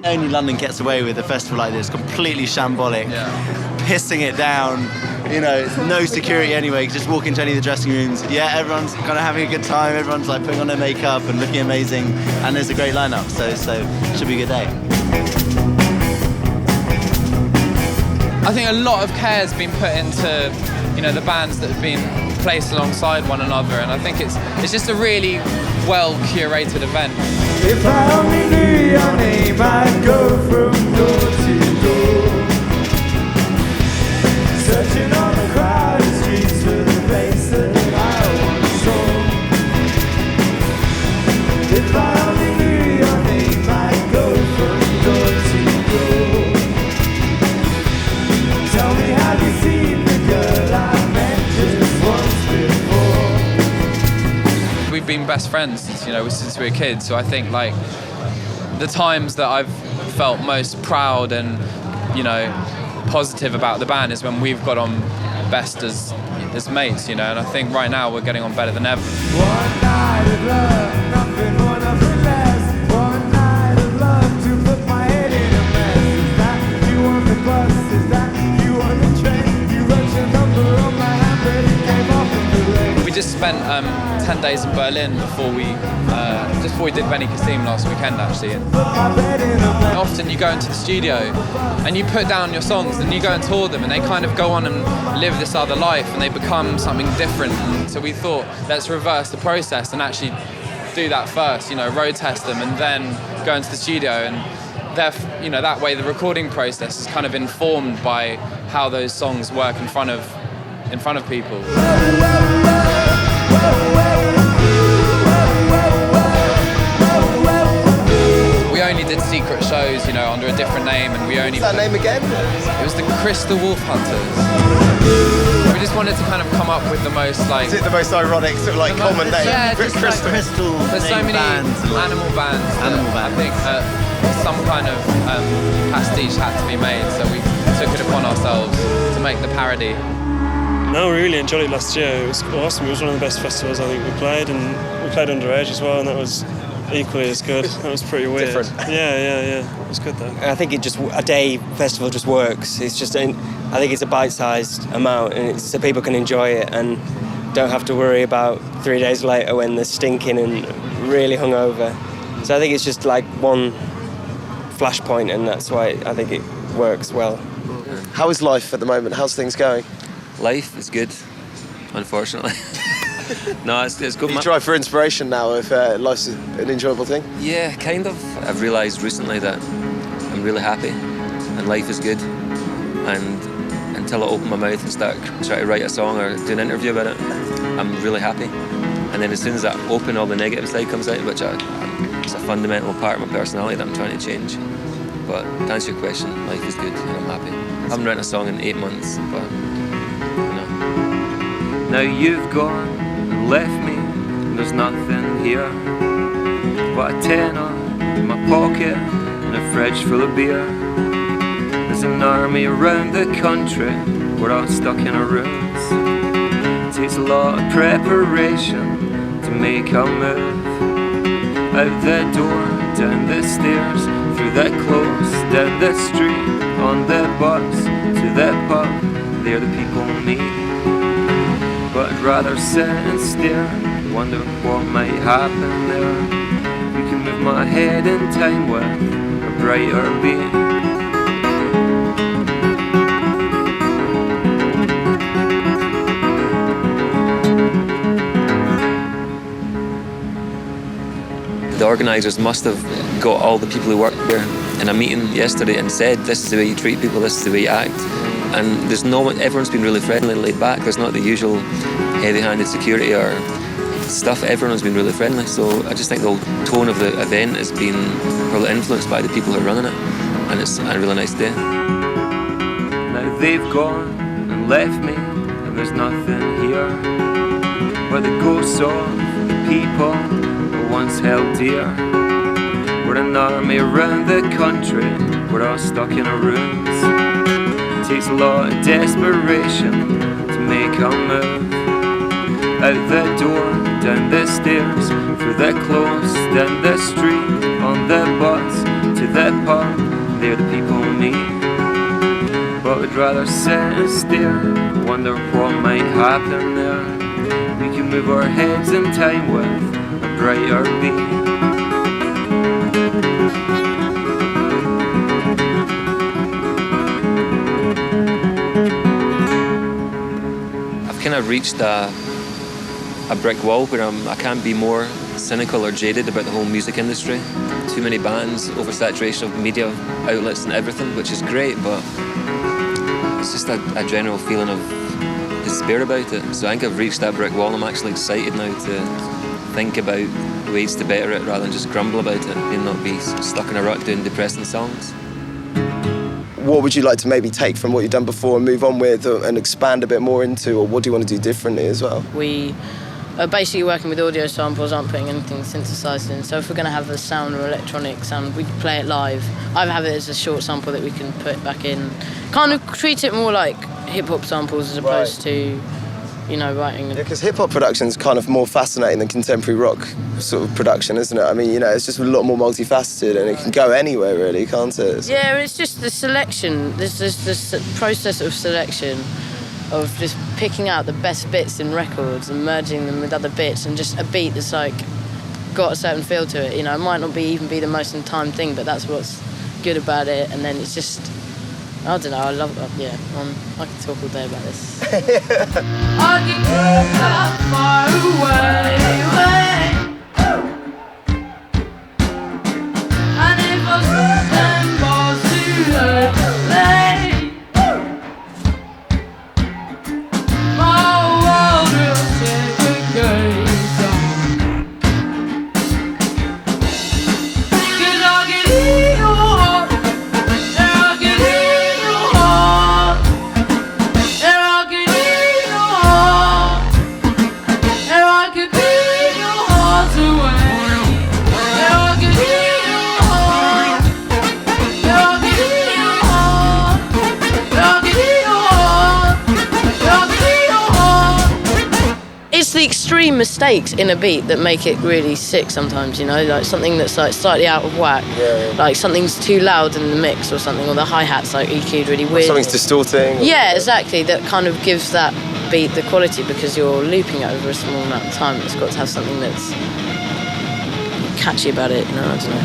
Only London gets away with a festival like this, completely shambolic, pissing it down. You know, no security anyway. Just walk into any of the dressing rooms. Yeah, everyone's kind of having a good time. Everyone's like putting on their makeup and looking amazing, and there's a great lineup. So it should be a good day. I think a lot of care has been put into, you know, the bands that have been placed alongside one another, and I think it's just a really well curated event. If I only knew your name, I'd go from door to door, searching on the crowded streets for the place that I once saw. If I only knew your name, I'd go from door to door. Tell me, have you seen the girl I met just once before? We've been best friends since we were kids, so I think like the times that I've felt most proud and, you know, positive about the band is when we've got on best as mates, you know, and I think right now we're getting on better than ever. One night of love, nothing more, nothing less. One night of love to put my head in a mess. Is that you on the bus? Is that you on the train? You wrote your number on my hand, but it came off in the rain. We just spent 10 days in Berlin before we did Benny Kassim last weekend, actually. And often you go into the studio and you put down your songs and you go and tour them, and they kind of go on and live this other life and they become something different. And so we thought, let's reverse the process and actually do that first, you know, road test them and then go into the studio. And that way the recording process is kind of informed by how those songs work in front of people. We only did secret shows, you know, under a different name, and we only... What's that name again? It was the Crystal Wolf Hunters. We just wanted to kind of come up with the most, like... Is it the most ironic sort of like common name? Yeah, just Crystal. There's so many animal bands. I think some kind of pastiche had to be made, so we took it upon ourselves to make the parody. No, we really enjoyed it last year. It was awesome. It was one of the best festivals I think we played, and we played underage as well, and that was equally as good. That was pretty weird. Different. Yeah. It was good though. I think a day festival just works. It's just, I think it's a bite-sized amount, and it's so people can enjoy it and don't have to worry about 3 days later when they're stinking and really hungover. So I think it's just like one flashpoint, and that's why I think it works well. How is life at the moment? How's things going? Life is good, unfortunately. No, it's good. Do you drive for inspiration now if life's an enjoyable thing? Yeah, kind of. I've realised recently that I'm really happy and life is good. And until I open my mouth and start trying to write a song or do an interview about it, I'm really happy. And then as soon as I open, all the negative side comes out, which it's a fundamental part of my personality that I'm trying to change. But to answer your question, life is good and I'm happy. I haven't written a song in 8 months, but you know. Now you've gone and left me, and there's nothing here but a tenner in my pocket and a fridge full of beer. There's an army around the country, we're all stuck in our rooms. It takes a lot of preparation to make a move. Out the door, down the stairs, through the close, down the street, on the bus, to the pub, there the people meet. But I'd rather sit and stare, wonder what might happen there. We can move my head in time with a brighter beat. The organisers must have got all the people who work there in a meeting yesterday and said, this is the way you treat people, this is the way you act. And there's no one, everyone's been really friendly, laid back. There's not the usual heavy-handed security or stuff. Everyone's been really friendly. So I just think the whole tone of the event has been probably influenced by the people who are running it. And it's a really nice day. Now they've gone and left me, and there's nothing here but the ghosts of the people who once held dear. We're an army around the country, we're all stuck in our rooms. It takes a lot of desperation to make a move. Out the door, down the stairs, through the close, down the street, on the bus, to the pub, there the people meet. But we'd rather sit and stare, wonder what might happen there. We can move our heads in time with a brighter beat. Kind of reached a brick wall where I can't be more cynical or jaded about the whole music industry. Too many bands, oversaturation of media outlets and everything, which is great, but it's just a general feeling of despair about it. So I think I've reached that brick wall. I'm actually excited now to think about ways to better it rather than just grumble about it and not be stuck in a rut doing depressing songs. What would you like to maybe take from what you've done before and move on with and expand a bit more into, or what do you want to do differently as well? We are basically working with audio samples, aren't putting anything synthesised in. So if we're going to have a sound or electronic sound, we can play it live. Either have it as a short sample that we can put back in. Kind of treat it more like hip-hop samples as opposed to, you know, writing. Yeah, because hip-hop production is kind of more fascinating than contemporary rock sort of production, isn't it? I mean, you know, it's just a lot more multifaceted and it can go anywhere really, can't it? Yeah, it's just the selection. There's this process of selection of just picking out the best bits in records and merging them with other bits and just a beat that's like got a certain feel to it. You know, it might not even be the most in time thing, but that's what's good about it. And then it's just, I don't know, I love it. Yeah, I can talk all day about this. I can go that far away. And if I set them balls too late, my world will segregate down. 'Cause I can eat your heart, and I can eat your heart, and I can eat your heart, and I can beat your heart away, and I can eat your heart, and I can eat your heart, and I can eat your heart, and I can eat your heart. It's the extreme mistakes in a beat that make it really sick sometimes, you know, like something that's like slightly out of whack, like something's too loud in the mix or something, or the hi-hat's like EQ'd really weird. Something's distorting. Yeah, exactly, that kind of gives that beat the quality because you're looping it over a small amount of time. It's got to have something that's catchy about it, you know, I don't know.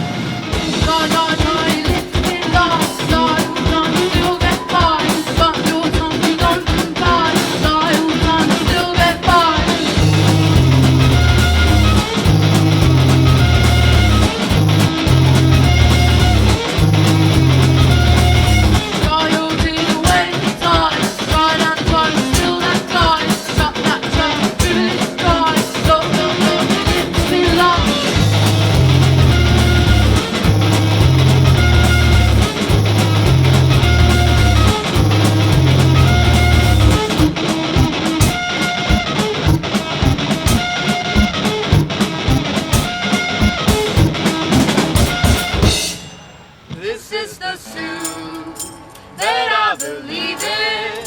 I believe in.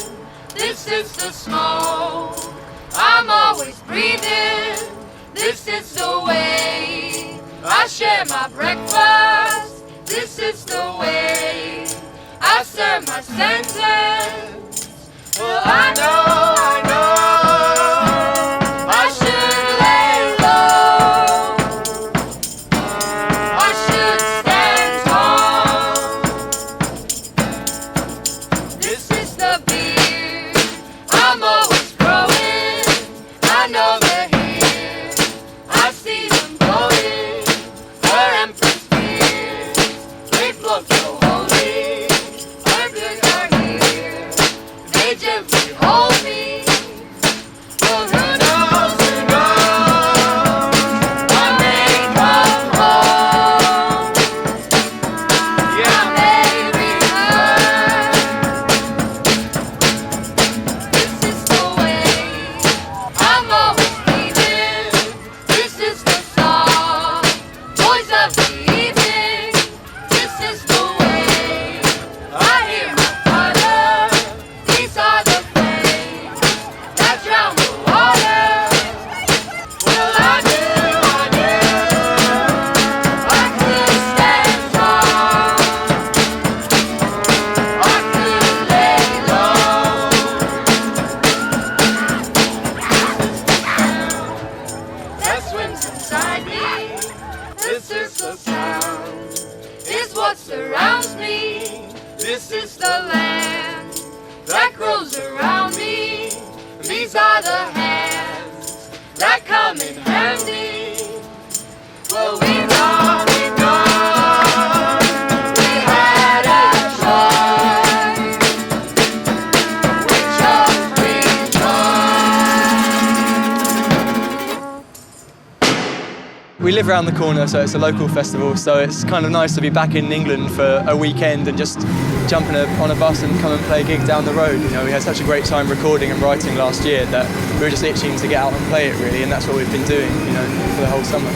This is the smoke I'm always breathing. This is the way I share my breakfast. This is the way I serve my sentence. Well, I know I should lay low. I should stand tall. This is the beer I'm always growing. I know they're here. I see them going. Her empress tears, they flow so holy. Her goods are here. They gently hold me. Well, who knows? I may come home. Yeah, I may return. This is the way I'm always leaving. This is the song, voice of the evening. This is the way I hear my father. These are the flames that drown the water. Well, I knew I could stand tall. I could lay low. That swims inside me. This is the sound, is what surrounds me. This is the land that grows around me. These are the hands that come in handy. Well, we thought we had a choice. We chose rejoice. We live around the corner, so it's a local festival, so it's kind of nice to be back in England for a weekend and just jump on a bus and come and play a gig down the road. You know, we had such a great time recording and writing last year that we were just itching to get out and play it, really, and that's what we've been doing, you know, for the whole summer.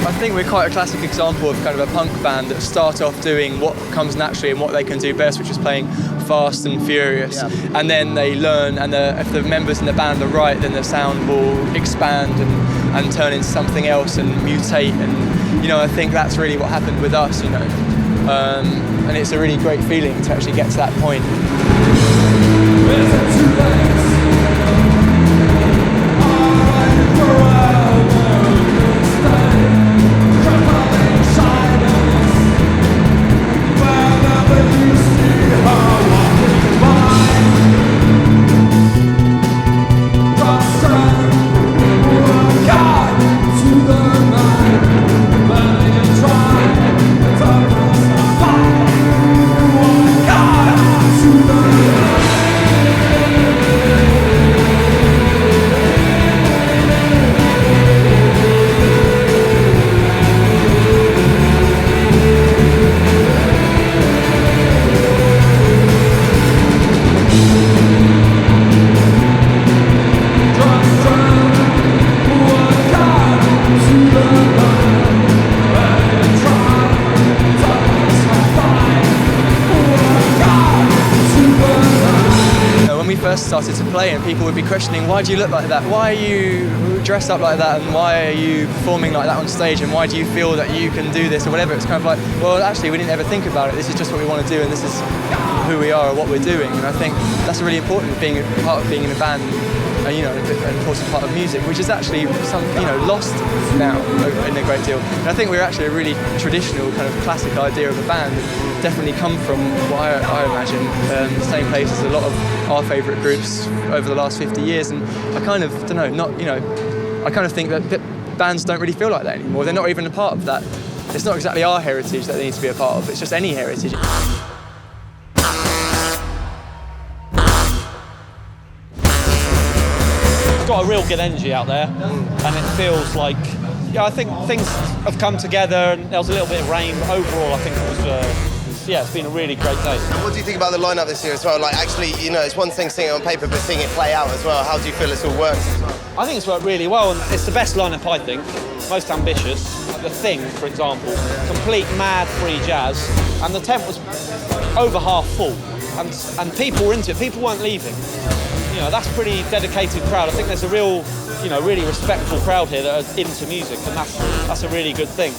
I think we're quite a classic example of kind of a punk band that start off doing what comes naturally and what they can do best, which is playing fast and furious. Yeah. And then they learn, and if the members in the band are right, then the sound will expand and turn into something else and mutate. And you know, I think that's really what happened with us. You know, and it's a really great feeling to actually get to that point. First started to play, and people would be questioning, why do you look like that? Why are you dressed up like that? And why are you performing like that on stage? And why do you feel that you can do this or whatever? It's kind of like, well, actually, we didn't ever think about it. This is just what we want to do, and this is who we are or what we're doing. And I think that's really important, being part of being in a band. you know, an important part of music, which is actually lost now in a great deal. And I think we're actually a really traditional kind of classic idea of a band, and definitely come from what I imagine the same place as a lot of our favourite groups over the last 50 years. And I kind of I kind of think that bands don't really feel like that anymore. They're not even a part of that. It's not exactly our heritage that they need to be a part of. It's just any heritage. Got a real good energy out there, and it feels like, I think things have come together, and there was a little bit of rain, but overall I think it was, it's been a really great day. What do you think about the lineup this year as well? Like, actually, it's one thing seeing it on paper, but seeing it play out as well. How do you feel it's all worked as well? I think it's worked really well, and it's the best lineup, I think. Most ambitious. The Thing, for example, complete mad free jazz, and the tent was over half full, and people were into it. People weren't leaving. That's a pretty dedicated crowd. I think there's a real, really respectful crowd here that are into music, and that's a really good thing.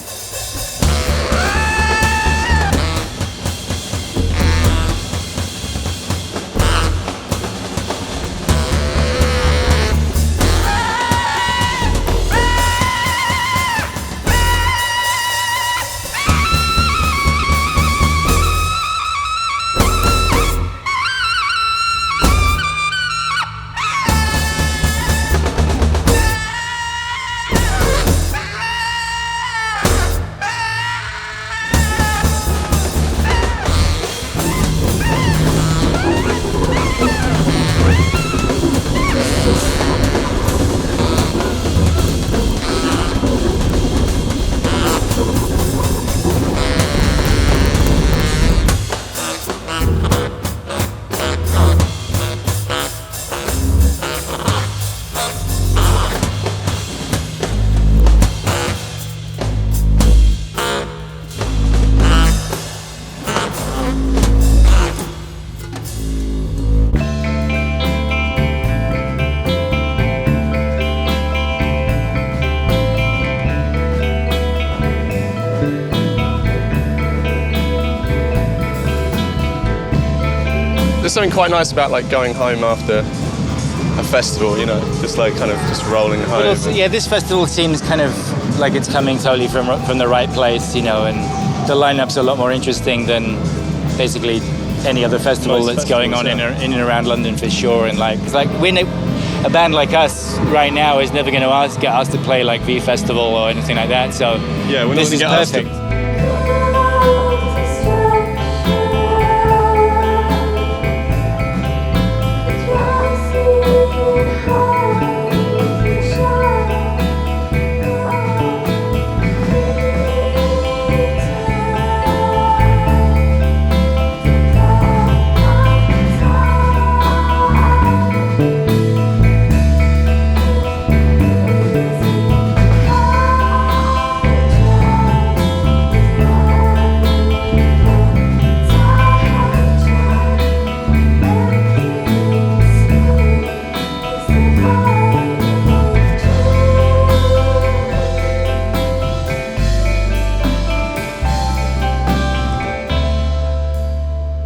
There's something quite nice about like going home after a festival, just like kind of just rolling home. Well, this festival seems kind of like it's coming totally from the right place, and the lineup's a lot more interesting than basically any other festival that's going on in and around London for sure. And it's like a band like us right now is never going to get asked to play like V Festival or anything like that. So this is perfect.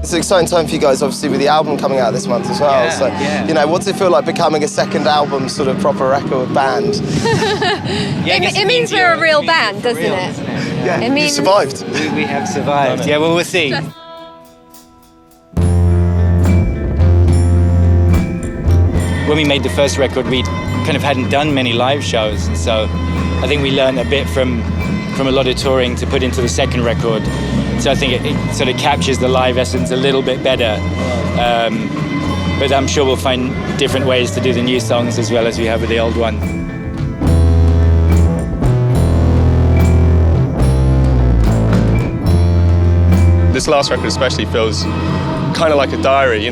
It's an exciting time for you guys, obviously, with the album coming out this month as well. What's it feel like becoming a second album, sort of proper record band? It means we're a real band, doesn't it? Yeah, it means you survived. We have survived. Yeah, well, we'll see. When we made the first record, we kind of hadn't done many live shows, so I think we learned a bit from a lot of touring to put into the second record. So I think it sort of captures the live essence a little bit better. But I'm sure we'll find different ways to do the new songs as well as we have with the old one. This last record especially feels kind of like a diary,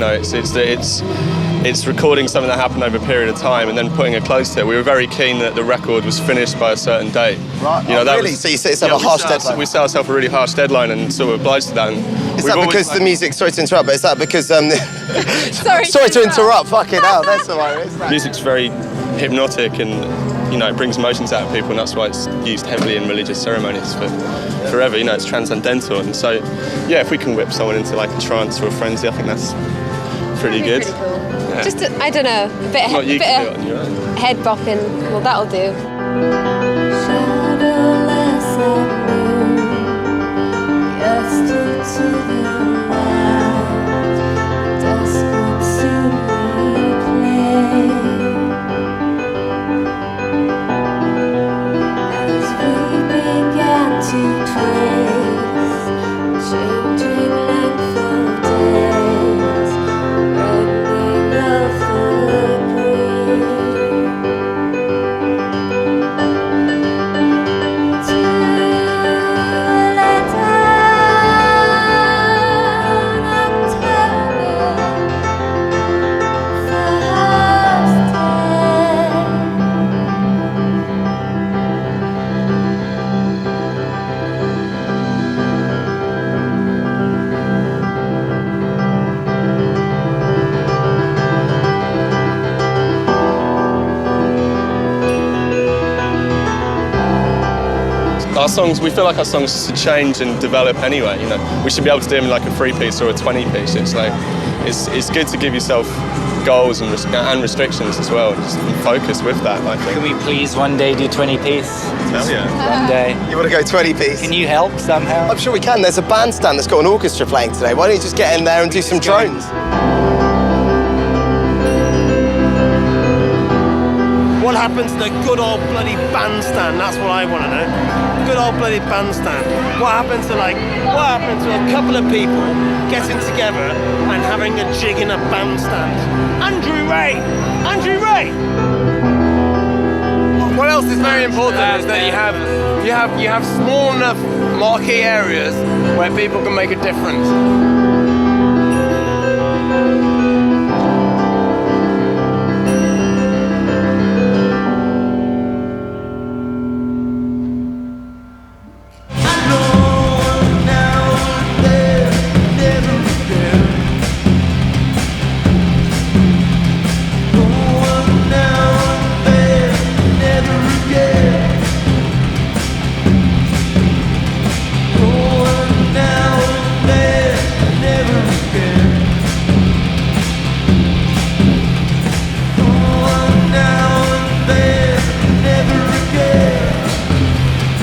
it's recording something that happened over a period of time and then putting a close to it. We were very keen that the record was finished by a certain date. Right. Really? So you set yourself a harsh deadline? We set ourselves a really harsh deadline and sort of obliged to that. And is that because the music? Sorry to interrupt, but is that because sorry to interrupt. Fucking hell, that's hilarious. Music's very hypnotic and it brings emotions out of people, and that's why it's used heavily in religious ceremonies for forever. It's transcendental, and so if we can whip someone into like a trance or a frenzy, I think that's pretty good. Pretty cool. Yeah. Just, I don't know, a bit What you bit can do of it on your own. head bopping. Well, that'll do. Shadowless and new, yesterday to the light, desperate to replay. As we began to trace changing length of days, reddening of the breeze. Our songs, we feel like our songs should change and develop anyway. You know, we should be able to do them in like a 3-piece or a 20-piece. It's like, it's good to give yourself goals and restrictions as well. Just focus with that, I think. Can we please one day do 20-piece? Hell yeah. One day. You want to go 20-piece? Can you help somehow? I'm sure we can. There's a bandstand that's got an orchestra playing today. Why don't you just get in there and do some drones? What happens to the good old bloody bandstand? That's what I want to know. Good old bloody bandstand. What happens to a couple of people getting together and having a jig in a bandstand? Andrew Ray! Andrew Ray! What else is very important is that you have small enough marquee areas where people can make a difference.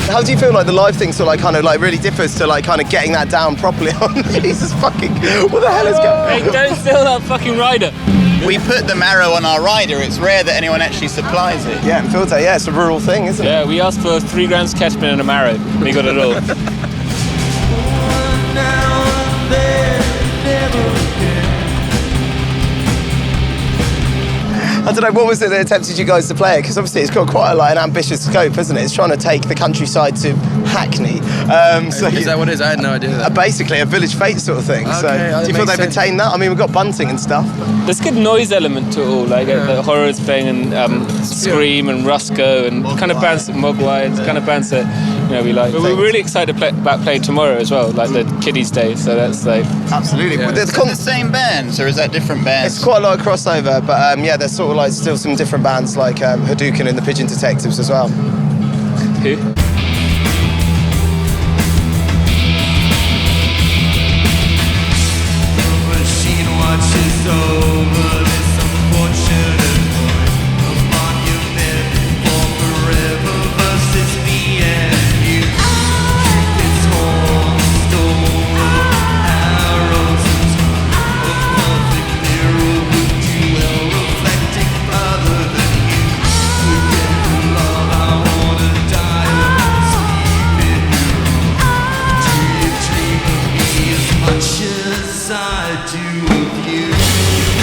How do you feel like the live thing sort of like really differs to like kind of getting that down properly on? Jesus fucking, what the hell is going on? Hey, don't steal that fucking rider. We put the marrow on our rider. It's rare that anyone actually supplies it. Yeah, in Filter, yeah, it's a rural thing, isn't it? Yeah, we asked for 3 grams ketchup and a marrow. We got it all. I don't know, what was it that tempted you guys to play it? Because obviously it's got quite an ambitious scope, isn't it? It's trying to take the countryside to Hackney. So is that what it is? I had no idea that. Basically a village fete sort of thing. Okay, So do you feel they've attained that? I mean, we've got bunting and stuff. There's a good noise element to it all, like the horrors playing and Scream and Rusco and kind of bands, Mogwai, it's kind of bands that we like. But we're really excited about playing tomorrow as well, like the Kiddies Day. So that's like absolutely. Yeah. Is it the same bands or is that different bands? It's quite a lot of crossover, but yeah, there's sort of like still some different bands like Hadouken and the Pigeon Detectives as well. Who? Machine watches over this unfortunate point. A monument for forever versus me and you. Its horn stolen arrows and a perfect mirror with dual reflecting other than you. Together, love, I wanna die and sleep in your arms. Do you dream of me as much as I do of you? If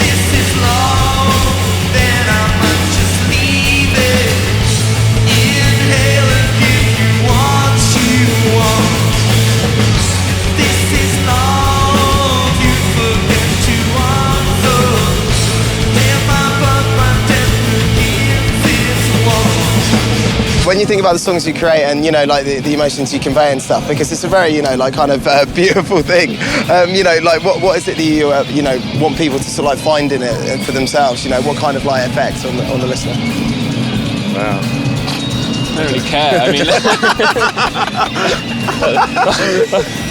this is love, then I might just leave it. Inhale and give you what you want. If this is love, you forget to answer. Then my birth, my death begins its war. When you think about the songs you create and like the emotions you convey and stuff, because it's a very like kind of beautiful thing. Like what is it that you want people to sort of like find in it for themselves? What kind of like effects on the listener? Wow. I don't really care. I mean,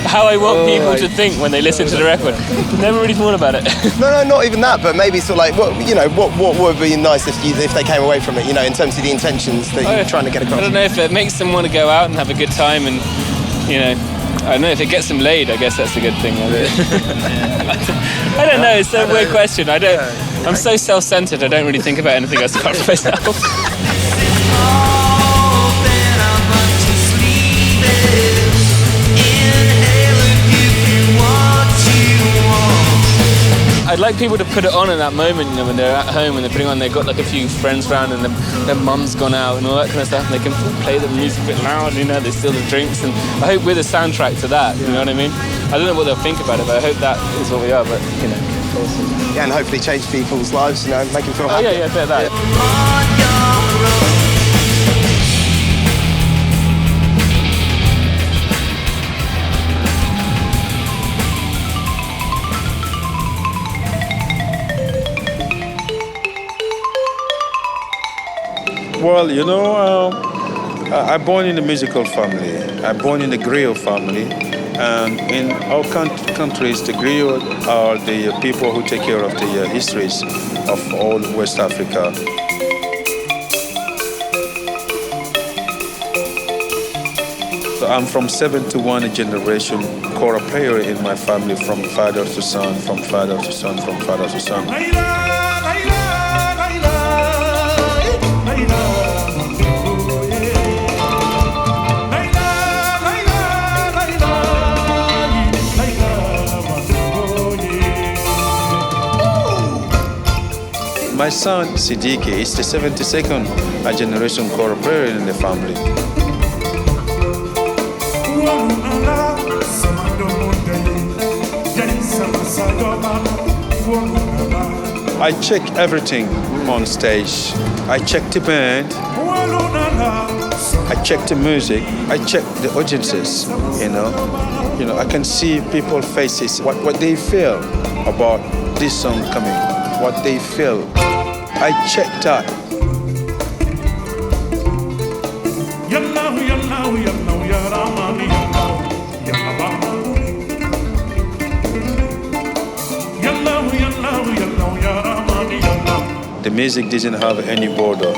how I want people to think when they listen to the record. Never really thought about it. No, not even that, but maybe sort of like, what would be nice if they came away from it, in terms of the intentions that you're trying to get across? I don't know if it makes them want to go out and have a good time, and I don't know if it gets them laid. I guess that's a good thing. I don't know. It's a weird question. I'm so self-centered. I don't really think about anything else apart from myself. I'd like people to put it on in that moment, when they're at home and they're putting on, they've got like a few friends around and their mum's gone out and all that kind of stuff, and they can play the music a bit loud, they steal the drinks, and I hope we're the soundtrack to that, you know what I mean? I don't know what they'll think about it, but I hope that is what we are, but, Awesome. Yeah, and hopefully change people's lives, make them feel happy. Oh, yeah, a bit of that. Well, I'm born in a musical family. I'm born in the griot family. And in our countries, the griot are the people who take care of the histories of all West Africa. So I'm from 71 generation kora player in my family, from father to son, from father to son, from father to son. My son, Siddiqui, is the 72nd generation kora player in the family. I check everything on stage. I check the band. I check the music. I check the audiences, I can see people's faces, what they feel about this song coming, what they feel. I check that. The music doesn't have any border,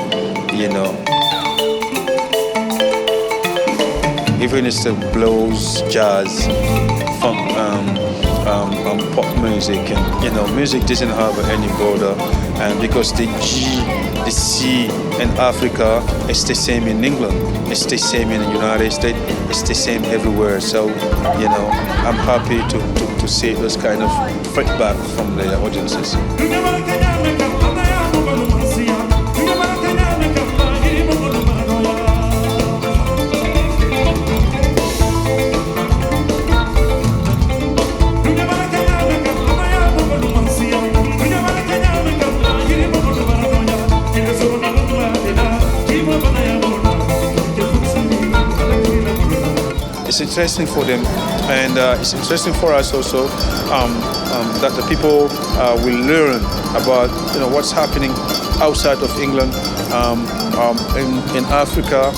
Even it's the blues, jazz, funk, pop music, and music doesn't have any border, and because the G, the C in Africa, it's the same in England, it's the same in the United States, it's the same everywhere. So, I'm happy to see those kind of feedback from the audiences. It's interesting for them, and it's interesting for us also that the people will learn about what's happening outside of England, in Africa.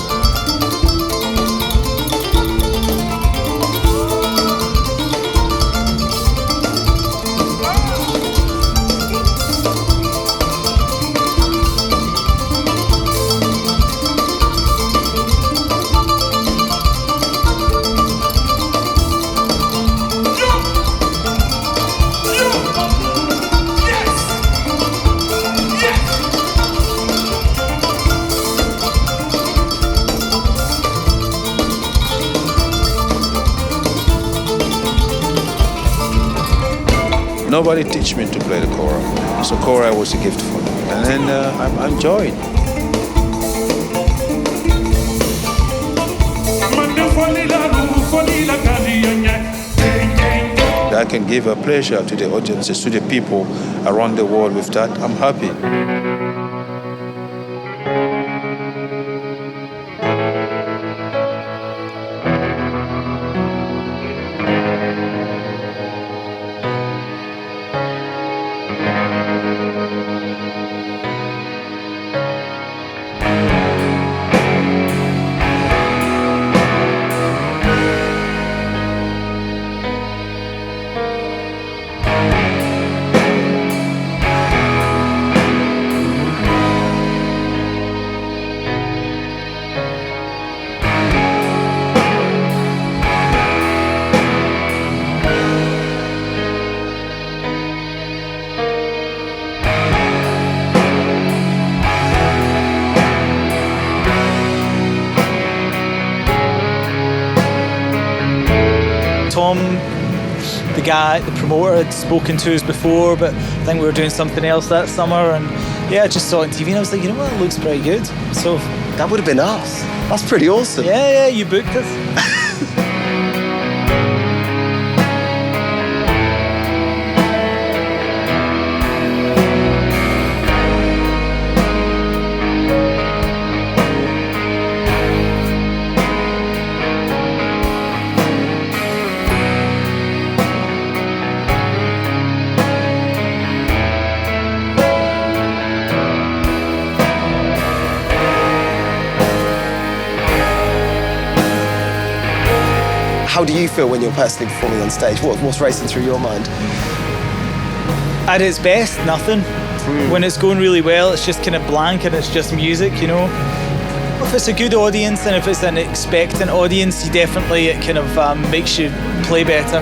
Nobody teach me to play the kora, so kora was a gift for me, and then I'm enjoying. I can give a pleasure to the audiences, to the people around the world with that. I'm happy. Tom, the promoter, had spoken to us before, but I think we were doing something else that summer, and yeah, I just saw it on TV and I was like, you know what, it looks pretty good. So that would have been us. That's pretty awesome. Yeah, you booked us. How do you feel when you're personally performing on stage? What's racing through your mind? At its best, nothing. When it's going really well, it's just kind of blank and it's just music, you know. If it's a good audience and if it's an expectant audience, it kind of makes you play better.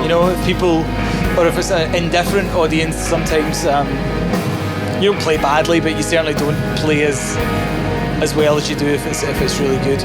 You know, if people, or if it's an indifferent audience, sometimes you don't play badly, but you certainly don't play as well as you do if it's really good.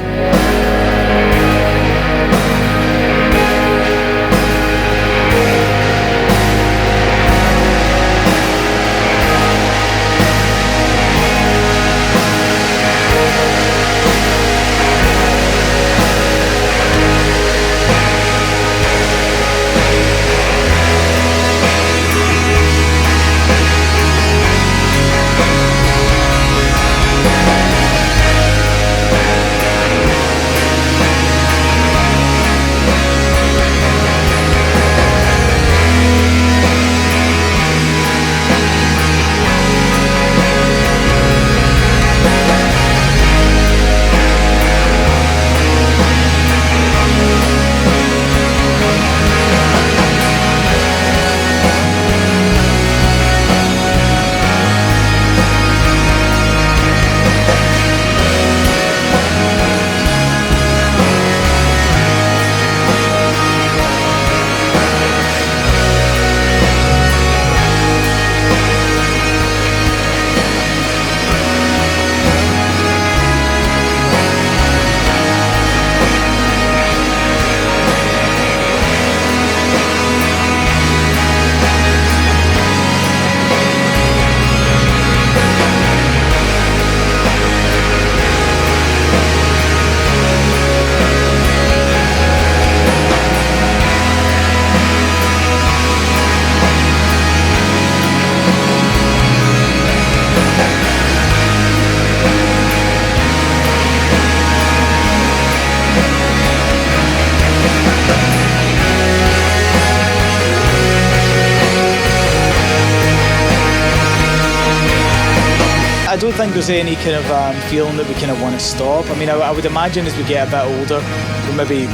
I don't think there's any kind of feeling that we kind of want to stop. I mean, I would imagine as we get a bit older, we'll maybe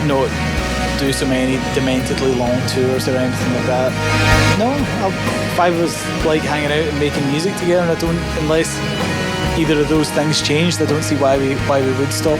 not do so many dementedly long tours or anything like that. No, if I was like hanging out and making music together, and I don't, unless either of those things changed, I don't see why we would stop.